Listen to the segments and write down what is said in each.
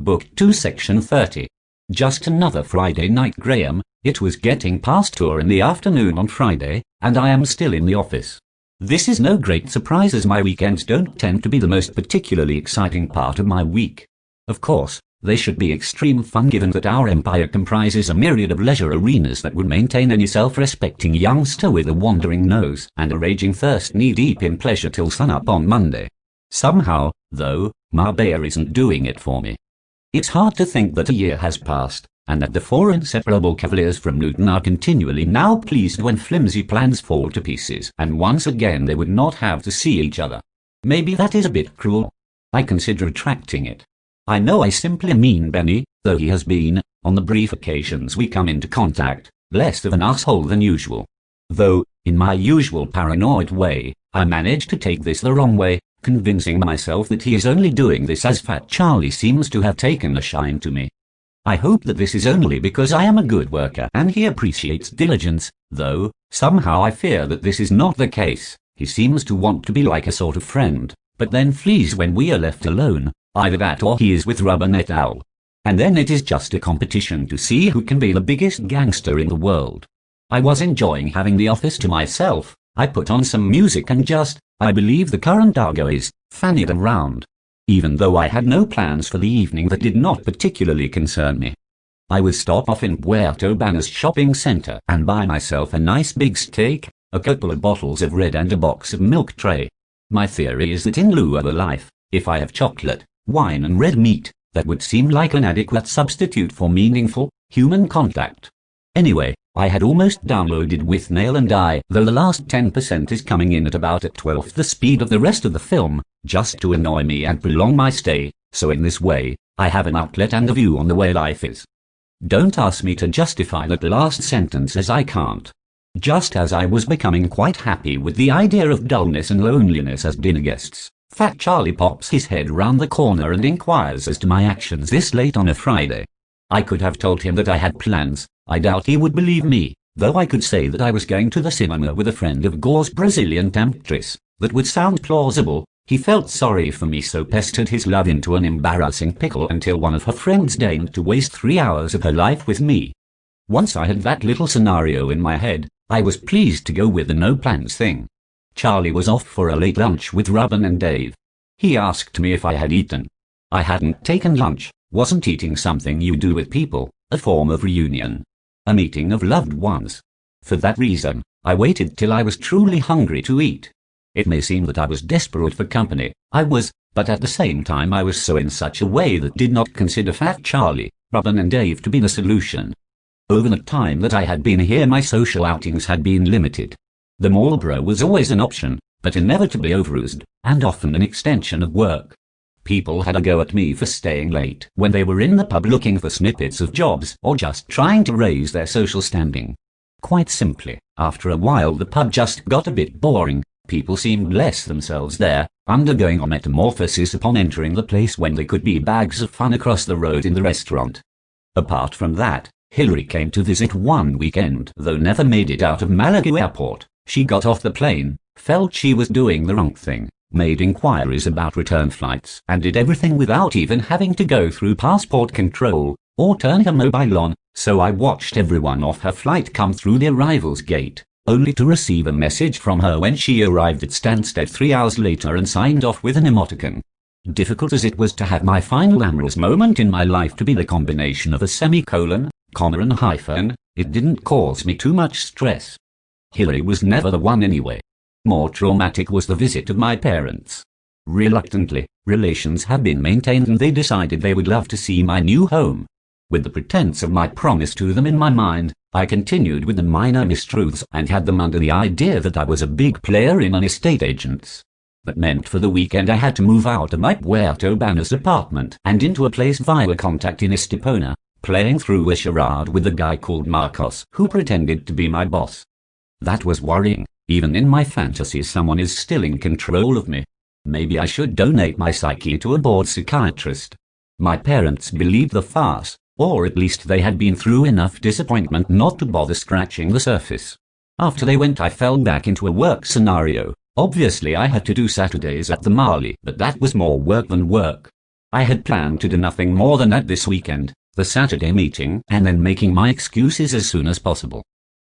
Book 2 Section 30. Just another Friday night, Graham. It was getting past 2 in the afternoon on Friday, and I am still in the office. This is no great surprise, as my weekends don't tend to be the most particularly exciting part of my week. Of course, they should be extreme fun, given that our empire comprises a myriad of leisure arenas that would maintain any self-respecting youngster with a wandering nose and a raging thirst knee-deep in pleasure till sunup on Monday. Somehow, though, Marbella isn't doing it for me. It's hard to think that a year has passed, and that the 4 inseparable cavaliers from Luton are continually now pleased when flimsy plans fall to pieces, and once again they would not have to see each other. Maybe that is a bit cruel. I consider retracting it. I know I simply mean Benny, though he has been, on the brief occasions we come into contact, less of an asshole than usual. Though, in my usual paranoid way, I manage to take this the wrong way, convincing myself that he is only doing this as Fat Charlie seems to have taken a shine to me. I hope that this is only because I am a good worker and he appreciates diligence, though, somehow I fear that this is not the case. He seems to want to be like a sort of friend, but then flees when we are left alone. Either that or he is with Rubbernet Owl. And then it is just a competition to see who can be the biggest gangster in the world. I was enjoying having the office to myself. I put on some music and I believe the current argo is, fannied around. Even though I had no plans for the evening that did not particularly concern me. I would stop off in Puerto Banner's shopping centre and buy myself a nice big steak, a couple of bottles of red and a box of milk tray. My theory is that in lieu of a life, if I have chocolate, wine and red meat, that would seem like an adequate substitute for meaningful, human contact. Anyway, I had almost downloaded Withnail and I, though the last 10% is coming in at about at 12th the speed of the rest of the film, just to annoy me and prolong my stay, so in this way, I have an outlet and a view on the way life is. Don't ask me to justify that last sentence, as I can't. Just as I was becoming quite happy with the idea of dullness and loneliness as dinner guests, Fat Charlie pops his head round the corner and inquires as to my actions this late on a Friday. I could have told him that I had plans. I doubt he would believe me, though I could say that I was going to the cinema with a friend of Gore's Brazilian temptress. That would sound plausible. He felt sorry for me, so pestered his love into an embarrassing pickle until one of her friends deigned to waste 3 hours of her life with me. Once I had that little scenario in my head, I was pleased to go with the no plans thing. Charlie was off for a late lunch with Robin and Dave. He asked me if I had eaten. I hadn't taken lunch. Wasn't eating something you do with people, a form of reunion. A meeting of loved ones. For that reason, I waited till I was truly hungry to eat. It may seem that I was desperate for company. I was, but at the same time I was so in such a way that did not consider Fat Charlie, Robin and Dave to be the solution. Over the time that I had been here, my social outings had been limited. The Marlboro was always an option, but inevitably overused, and often an extension of work. People had a go at me for staying late when they were in the pub looking for snippets of jobs or just trying to raise their social standing. Quite simply, after a while the pub just got a bit boring. People seemed less themselves there, undergoing a metamorphosis upon entering the place when they could be bags of fun across the road in the restaurant. Apart from that, Hillary came to visit one weekend, though never made it out of Malaga Airport. She got off the plane, felt she was doing the wrong thing, made inquiries about return flights, and did everything without even having to go through passport control or turn her mobile on, so I watched everyone off her flight come through the arrivals gate, only to receive a message from her when she arrived at Stansted 3 hours later and signed off with an emoticon. Difficult as it was to have my final amorous moment in my life to be the combination of a semicolon, comma and hyphen, it didn't cause me too much stress. Hillary was never the one anyway. More traumatic was the visit of my parents. Reluctantly, relations had been maintained and they decided they would love to see my new home. With the pretense of my promise to them in my mind, I continued with the minor mistruths and had them under the idea that I was a big player in an estate agent's. That meant for the weekend I had to move out of my Puerto Banner's apartment and into a place via contact in Estepona, playing through a charade with a guy called Marcos who pretended to be my boss. That was worrying. Even in my fantasies someone is still in control of me. Maybe I should donate my psyche to a bored psychiatrist. My parents believed the farce, or at least they had been through enough disappointment not to bother scratching the surface. After they went I fell back into a work scenario. Obviously I had to do Saturdays at the Marley, but that was more work than work. I had planned to do nothing more than that this weekend, the Saturday meeting, and then making my excuses as soon as possible.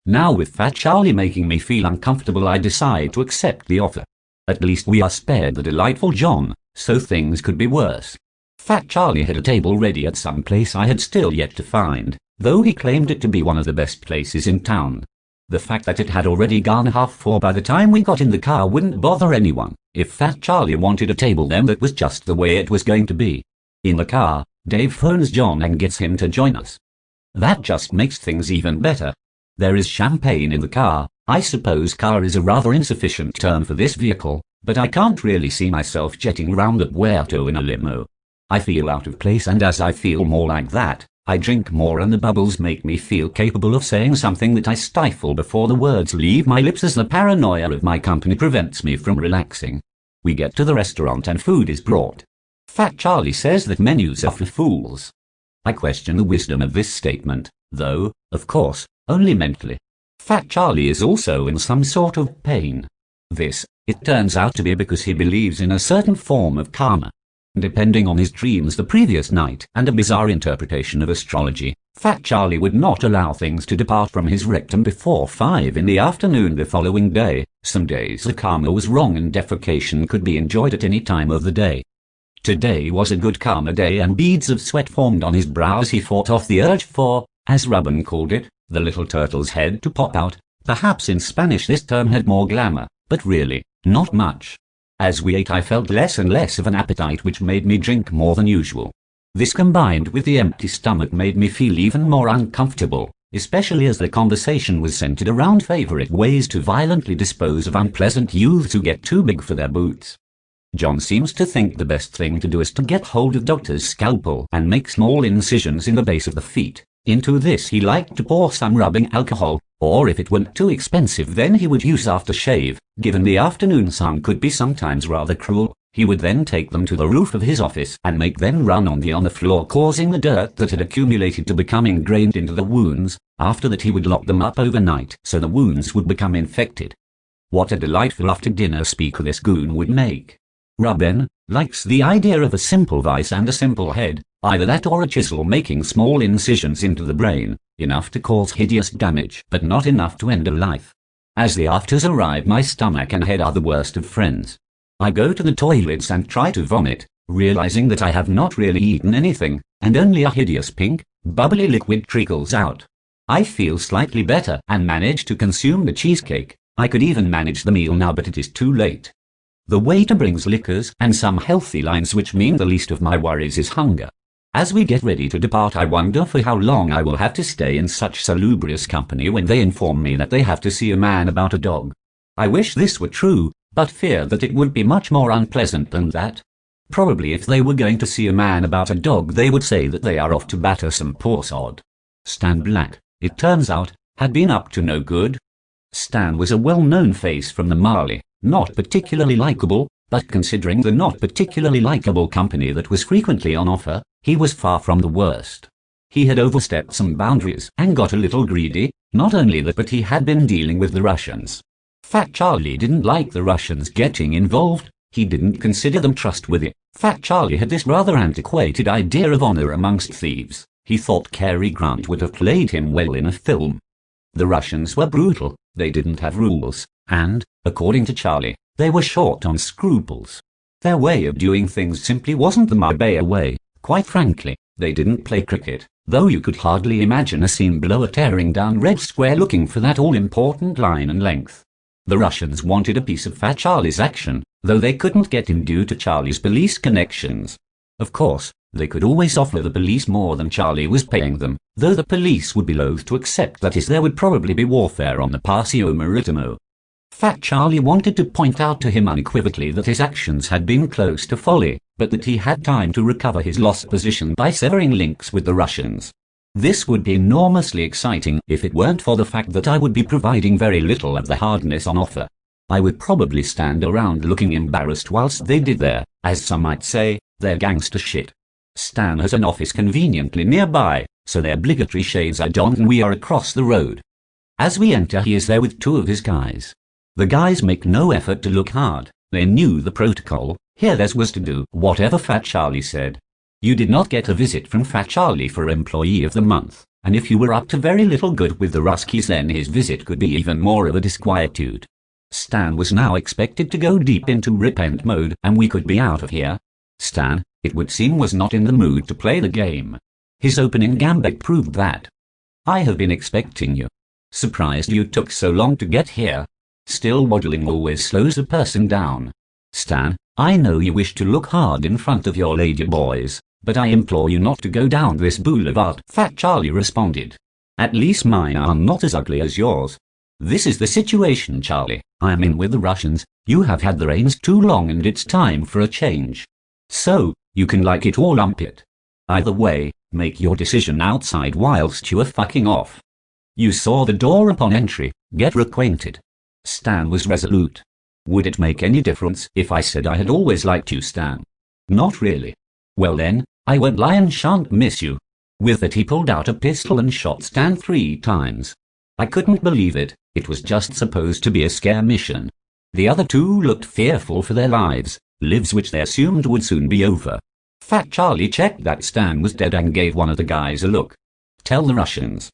Now with Fat Charlie making me feel uncomfortable, I decide to accept the offer. At least we are spared the delightful John, so things could be worse. Fat Charlie had a table ready at some place I had still yet to find, though he claimed it to be one of the best places in town. The fact that it had already gone 4:30 by the time we got in the car wouldn't bother anyone. If Fat Charlie wanted a table, then that was just the way it was going to be. In the car, Dave phones John and gets him to join us. That just makes things even better. There is champagne in the car. I suppose car is a rather insufficient term for this vehicle, but I can't really see myself jetting around at Puerto in a limo. I feel out of place, and as I feel more like that, I drink more and the bubbles make me feel capable of saying something that I stifle before the words leave my lips, as the paranoia of my company prevents me from relaxing. We get to the restaurant and food is brought. Fat Charlie says that menus are for fools. I question the wisdom of this statement, though, of course, only mentally. Fat Charlie is also in some sort of pain. This, it turns out to be because he believes in a certain form of karma. Depending on his dreams the previous night and a bizarre interpretation of astrology, Fat Charlie would not allow things to depart from his rectum before 5 in the afternoon the following day. Some days the karma was wrong and defecation could be enjoyed at any time of the day. Today was a good karma day, and beads of sweat formed on his brow as he fought off the urge for, as Ruben called it, the little turtle's head to pop out. Perhaps in Spanish this term had more glamour, but really, not much. As we ate I felt less and less of an appetite, which made me drink more than usual. This combined with the empty stomach made me feel even more uncomfortable, especially as the conversation was centered around favorite ways to violently dispose of unpleasant youths who get too big for their boots. John seems to think the best thing to do is to get hold of Doctor's scalpel and make small incisions in the base of the feet. Into this he liked to pour some rubbing alcohol, or if it weren't too expensive then he would use aftershave. Given the afternoon sun could be sometimes rather cruel, he would then take them to the roof of his office and make them run on the floor, causing the dirt that had accumulated to become ingrained into the wounds. After that he would lock them up overnight so the wounds would become infected. What a delightful after-dinner speaker this goon would make. Ruben likes the idea of a simple vice and a simple head, either that or a chisel making small incisions into the brain, enough to cause hideous damage but not enough to end a life. As the afters arrive, my stomach and head are the worst of friends. I go to the toilets and try to vomit, realizing that I have not really eaten anything, and only a hideous pink, bubbly liquid trickles out. I feel slightly better and manage to consume the cheesecake. I could even manage the meal now, but it is too late. The waiter brings liquors and some healthy lines, which mean the least of my worries is hunger. As we get ready to depart, I wonder for how long I will have to stay in such salubrious company when they inform me that they have to see a man about a dog. I wish this were true, but fear that it would be much more unpleasant than that. Probably if they were going to see a man about a dog they would say that they are off to batter some poor sod. Stan Black, it turns out, had been up to no good. Stan was a well-known face from the Marley, not particularly likable, but considering the not particularly likable company that was frequently on offer, he was far from the worst. He had overstepped some boundaries and got a little greedy. Not only that, but he had been dealing with the Russians. Fat Charlie didn't like the Russians getting involved. He didn't consider them trustworthy. Fat Charlie had this rather antiquated idea of honor amongst thieves. He thought Cary Grant would have played him well in a film. The Russians were brutal, they didn't have rules, and, according to Charlie, they were short on scruples. Their way of doing things simply wasn't the Marbella way. Quite frankly, they didn't play cricket, though you could hardly imagine a seam blower tearing down Red Square looking for that all-important line and length. The Russians wanted a piece of Fat Charlie's action, though they couldn't get him due to Charlie's police connections. Of course, they could always offer the police more than Charlie was paying them, though the police would be loath to accept that, as there would probably be warfare on the Paseo Maritimo. Fat Charlie wanted to point out to him unequivocally that his actions had been close to folly, but that he had time to recover his lost position by severing links with the Russians. This would be enormously exciting if it weren't for the fact that I would be providing very little of the hardness on offer. I would probably stand around looking embarrassed whilst they did their, as some might say, their gangster shit. Stan has an office conveniently nearby, so the obligatory shades are donned and we are across the road. As we enter, he is there with 2 of his guys. The guys make no effort to look hard. They knew the protocol. Here theirs was to do whatever Fat Charlie said. You did not get a visit from Fat Charlie for Employee of the Month, and if you were up to very little good with the Ruskies, then his visit could be even more of a disquietude. Stan was now expected to go deep into repent mode, and we could be out of here. Stan, it would seem, was not in the mood to play the game. His opening gambit proved that. I have been expecting you. Surprised you took so long to get here. Still, waddling always slows a person down. Stan, I know you wish to look hard in front of your lady boys, but I implore you not to go down this boulevard, Fat Charlie responded. At least mine are not as ugly as yours. This is the situation, Charlie. I am in with the Russians. You have had the reins too long and it's time for a change. So, you can like it or lump it. Either way, make your decision outside whilst you are fucking off. You saw the door upon entry. Get reacquainted. Stan was resolute. Would it make any difference if I said I had always liked you, Stan? Not really. Well then, I won't lie and shan't miss you. With that he pulled out a pistol and shot Stan 3 times. I couldn't believe it. It was just supposed to be a scare mission. The other two looked fearful for their lives which they assumed would soon be over. Fat Charlie checked that Stan was dead and gave one of the guys a look. Tell the Russians,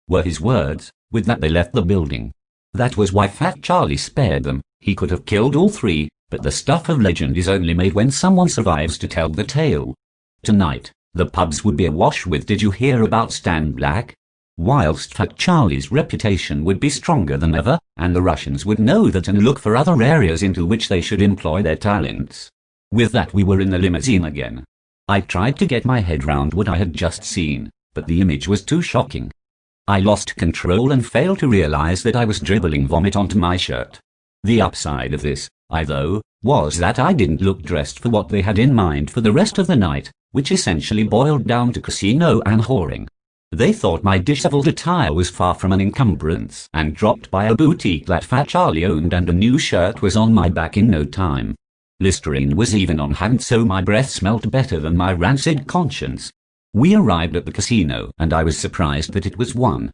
were his words. With that they left the building. That was why Fat Charlie spared them. He could have killed all three, but the stuff of legend is only made when someone survives to tell the tale. Tonight, the pubs would be awash with "Did you hear about Stan Black?" Whilst Fat Charlie's reputation would be stronger than ever, and the Russians would know that and look for other areas into which they should employ their talents. With that we were in the limousine again. I tried to get my head round what I had just seen, but the image was too shocking. I lost control and failed to realize that I was dribbling vomit onto my shirt. The upside of this, though, was that I didn't look dressed for what they had in mind for the rest of the night, which essentially boiled down to casino and whoring. They thought my disheveled attire was far from an encumbrance and dropped by a boutique that Fat Charlie owned, and a new shirt was on my back in no time. Listerine was even on hand, so my breath smelt better than my rancid conscience. We arrived at the casino, and I was surprised that it was one.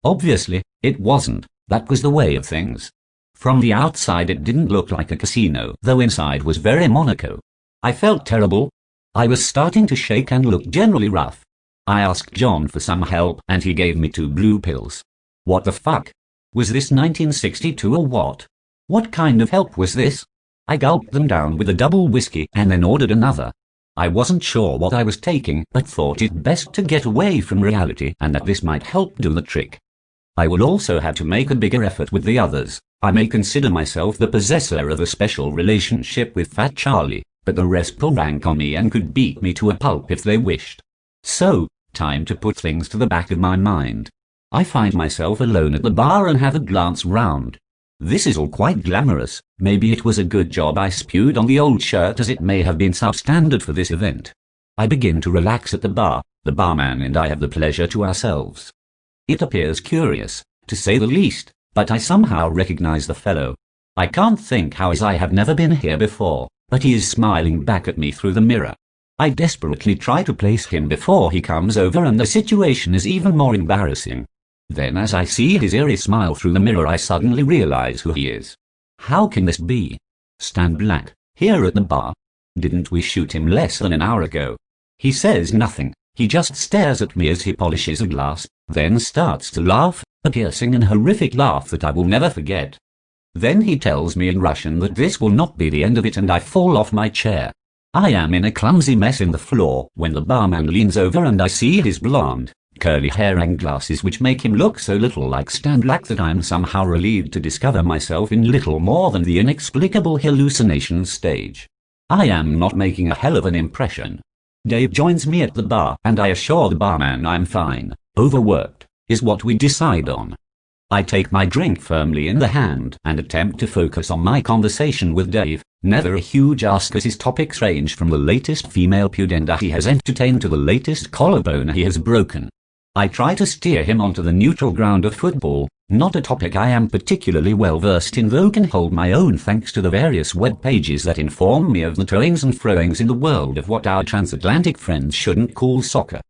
Obviously, it wasn't. That was the way of things. From the outside it didn't look like a casino, though inside was very Monaco. I felt terrible. I was starting to shake and look generally rough. I asked John for some help, and he gave me 2 blue pills. What the fuck? Was this 1962 or what? What kind of help was this? I gulped them down with a double whiskey and then ordered another. I wasn't sure what I was taking, but thought it best to get away from reality and that this might help do the trick. I will also have to make a bigger effort with the others. I may consider myself the possessor of a special relationship with Fat Charlie, but the rest pull rank on me and could beat me to a pulp if they wished. So, time to put things to the back of my mind. I find myself alone at the bar and have a glance round. This is all quite glamorous. Maybe it was a good job I spewed on the old shirt, as it may have been substandard for this event. I begin to relax at the bar. The barman and I have the pleasure to ourselves. It appears curious, to say the least, but I somehow recognize the fellow. I can't think how, as I have never been here before, but he is smiling back at me through the mirror. I desperately try to place him before he comes over, and the situation is even more embarrassing. Then, as I see his eerie smile through the mirror, I suddenly realize who he is. How can this be? Stan Black, here at the bar? Didn't we shoot him less than an hour ago? He says nothing. He just stares at me as he polishes a glass, then starts to laugh, a piercing and horrific laugh that I will never forget. Then he tells me in Russian that this will not be the end of it, and I fall off my chair. I am in a clumsy mess in the floor when the barman leans over and I see his blonde, curly hair and glasses, which make him look so little like Stan Black that I am somehow relieved to discover myself in little more than the inexplicable hallucination stage. I am not making a hell of an impression. Dave joins me at the bar, and I assure the barman I'm fine. Overworked is what we decide on. I take my drink firmly in the hand and attempt to focus on my conversation with Dave, never a huge ask as his topics range from the latest female pudenda he has entertained to the latest collarbone he has broken. I try to steer him onto the neutral ground of football, not a topic I am particularly well versed in, though can hold my own thanks to the various web pages that inform me of the toings and froings in the world of what our transatlantic friends shouldn't call soccer.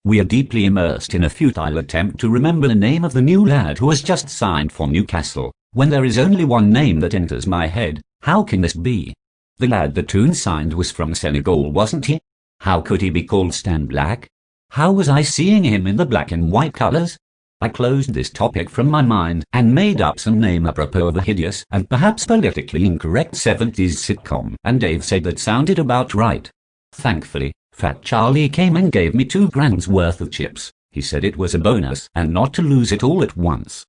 We are deeply immersed in a futile attempt to remember the name of the new lad who has just signed for Newcastle, when there is only one name that enters my head. How can this be? The lad that Toon signed was from Senegal, wasn't he? How could he be called Stan Black? How was I seeing him in the black and white colors? I closed this topic from my mind and made up some name apropos of a hideous and perhaps politically incorrect 70s sitcom, and Dave said that sounded about right. Thankfully, Fat Charlie came and gave me $2 worth of chips. He said it was a bonus and not to lose it all at once.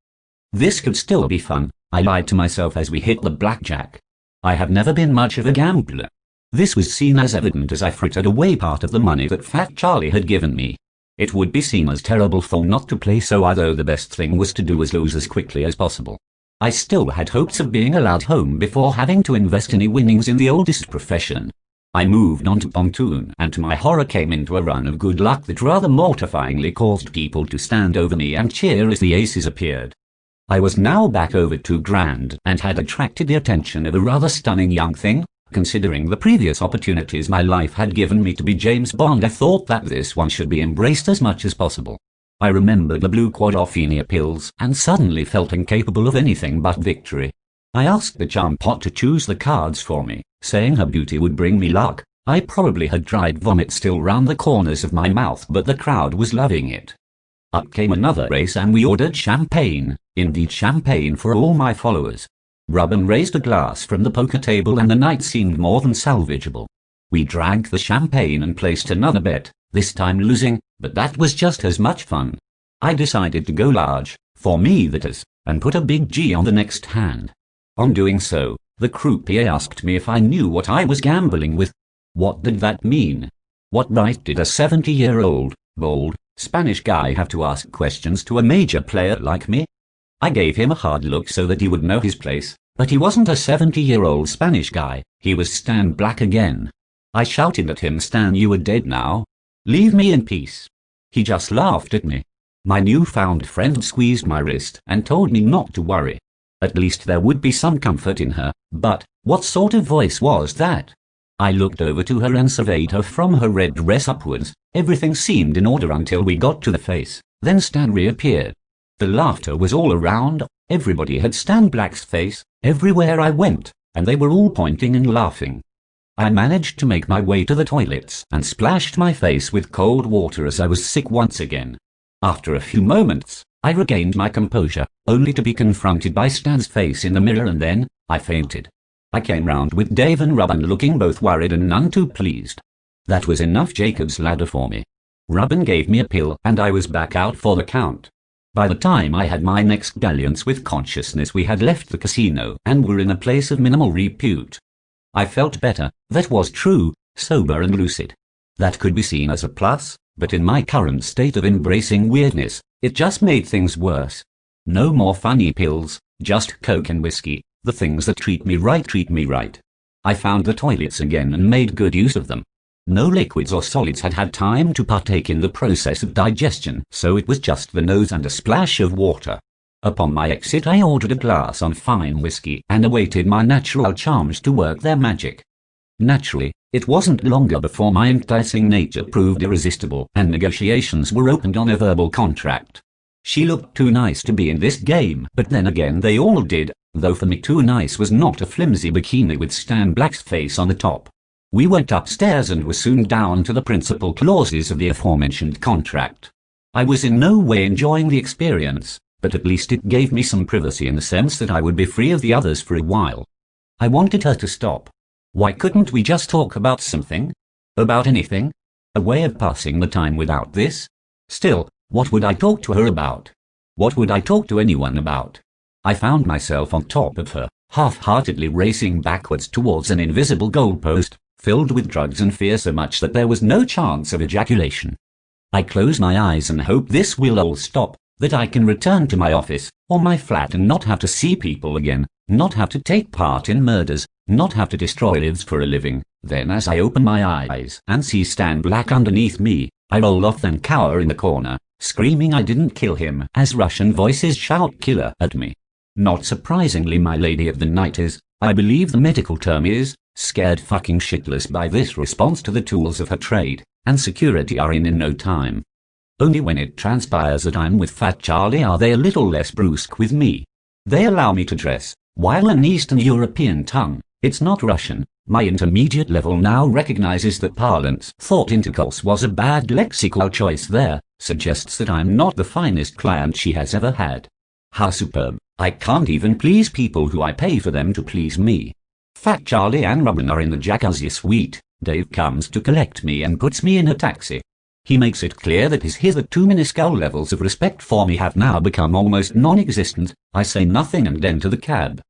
This could still be fun, I lied to myself as we hit the blackjack. I have never been much of a gambler. This was seen as evident as I frittered away part of the money that Fat Charlie had given me. It would be seen as terrible form not to play, so although the best thing was to do was lose as quickly as possible. I still had hopes of being allowed home before having to invest any winnings in the oldest profession. I moved on to Pontoon and to my horror came into a run of good luck that rather mortifyingly caused people to stand over me and cheer as the aces appeared. I was now back over $2 and had attracted the attention of a rather stunning young thing. Considering the previous opportunities my life had given me to be James Bond, I thought that this one should be embraced as much as possible. I remembered the blue quadrophenia pills and suddenly felt incapable of anything but victory. I asked the charm pot to choose the cards for me, saying her beauty would bring me luck. I probably had dried vomit still round the corners of my mouth, but the crowd was loving it. Up came another race and we ordered champagne, indeed champagne for all my followers. Ruben raised a glass from the poker table and the night seemed more than salvageable. We drank the champagne and placed another bet, this time losing, but that was just as much fun. I decided to go large, for me that is, and put a big G on the next hand. On doing so, the croupier asked me if I knew what I was gambling with. What did that mean? What right did a 70-year-old, bald, Spanish guy have to ask questions to a major player like me? I gave him a hard look so that he would know his place, but he wasn't a 70-year-old Spanish guy, he was Stan Black again. I shouted at him, "Stan, you are dead now. Leave me in peace." He just laughed at me. My newfound friend squeezed my wrist and told me not to worry. At least there would be some comfort in her, but what sort of voice was that? I looked over to her and surveyed her from her red dress upwards. Everything seemed in order until we got to the face. Then Stan reappeared. The laughter was all around. Everybody had Stan Black's face, everywhere I went, and they were all pointing and laughing. I managed to make my way to the toilets and splashed my face with cold water as I was sick once again. After a few moments, I regained my composure, only to be confronted by Stan's face in the mirror, and then I fainted. I came round with Dave and Ruben looking both worried and none too pleased. That was enough Jacob's ladder for me. Ruben gave me a pill and I was back out for the count. By the time I had my next dalliance with consciousness, we had left the casino and were in a place of minimal repute. I felt better, that was true, sober and lucid. That could be seen as a plus, but in my current state of embracing weirdness, it just made things worse. No more funny pills, just coke and whiskey, the things that treat me right treat me right. I found the toilets again and made good use of them. No liquids or solids had had time to partake in the process of digestion, so it was just the nose and a splash of water. Upon my exit I ordered a glass on fine whiskey and awaited my natural charms to work their magic. Naturally, it wasn't longer before my enticing nature proved irresistible and negotiations were opened on a verbal contract. She looked too nice to be in this game, but then again they all did, though for me too nice was not a flimsy bikini with Stan Black's face on the top. We went upstairs and were soon down to the principal clauses of the aforementioned contract. I was in no way enjoying the experience, but at least it gave me some privacy in the sense that I would be free of the others for a while. I wanted her to stop. Why couldn't we just talk about something? About anything? A way of passing the time without this? Still, what would I talk to her about? What would I talk to anyone about? I found myself on top of her, half-heartedly racing backwards towards an invisible goalpost, filled with drugs and fear so much that there was no chance of ejaculation. I close my eyes and hope this will all stop, that I can return to my office, or my flat and not have to see people again, not have to take part in murders, not have to destroy lives for a living. Then as I open my eyes and see Stan Black underneath me, I roll off and cower in the corner, screaming I didn't kill him as Russian voices shout "killer" at me. Not surprisingly, my lady of the night is, I believe the medical term is, scared fucking shitless by this response to the tools of her trade, and security are in no time. Only when it transpires that I'm with Fat Charlie are they a little less brusque with me. They allow me to dress, while an Eastern European tongue, it's not Russian, My intermediate level now recognizes that parlance thought intercourse was a bad lexical choice there, suggests that I'm not the finest client she has ever had. How superb. I can't even please people who I pay for them to please me. Fat Charlie and Robin are in the jacuzzi suite. Dave comes to collect me and puts me in a taxi. He makes it clear that his hitherto minuscule levels of respect for me have now become almost non-existent. I say nothing and enter the cab.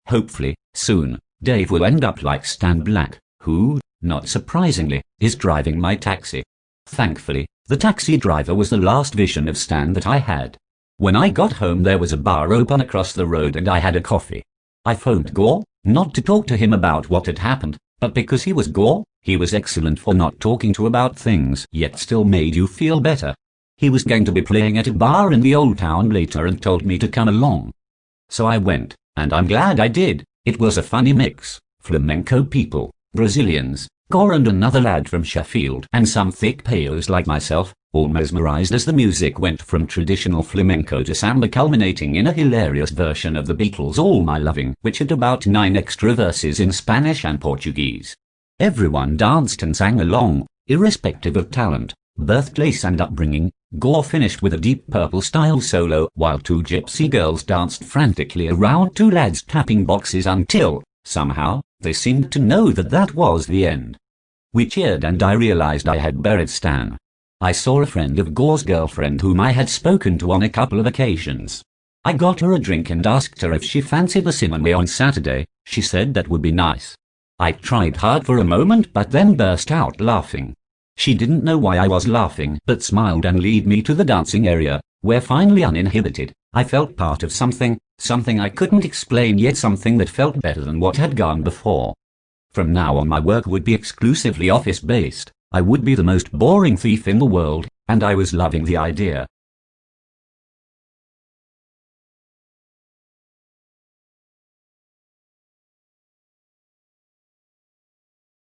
Hopefully, soon, Dave will end up like Stan Black, who, not surprisingly, is driving my taxi. Thankfully, the taxi driver was the last vision of Stan that I had. When I got home there was a bar open across the road and I had a coffee. I phoned Gore, not to talk to him about what had happened, but because he was Gore, he was excellent for not talking to about things yet still made you feel better. He was going to be playing at a bar in the old town later and told me to come along. So I went, and I'm glad I did. It was a funny mix. Flamenco people, Brazilians, Gore and another lad from Sheffield, and some thick payos like myself, all mesmerized as the music went from traditional flamenco to samba, culminating in a hilarious version of the Beatles' All My Loving, which had about 9 extra verses in Spanish and Portuguese. Everyone danced and sang along, irrespective of talent, birthplace and upbringing. Gore finished with a Deep Purple-style solo, while 2 gypsy girls danced frantically around 2 lads tapping boxes until, somehow, they seemed to know that that was the end. We cheered and I realized I had buried Stan. I saw a friend of Gore's girlfriend whom I had spoken to on a couple of occasions. I got her a drink and asked her if she fancied the cinema on Saturday. She said that would be nice. I tried hard for a moment but then burst out laughing. She didn't know why I was laughing but smiled and led me to the dancing area, where finally uninhibited, I felt part of something I couldn't explain yet something that felt better than what had gone before. From now on my work would be exclusively office-based. I would be the most boring thief in the world, and I was loving the idea.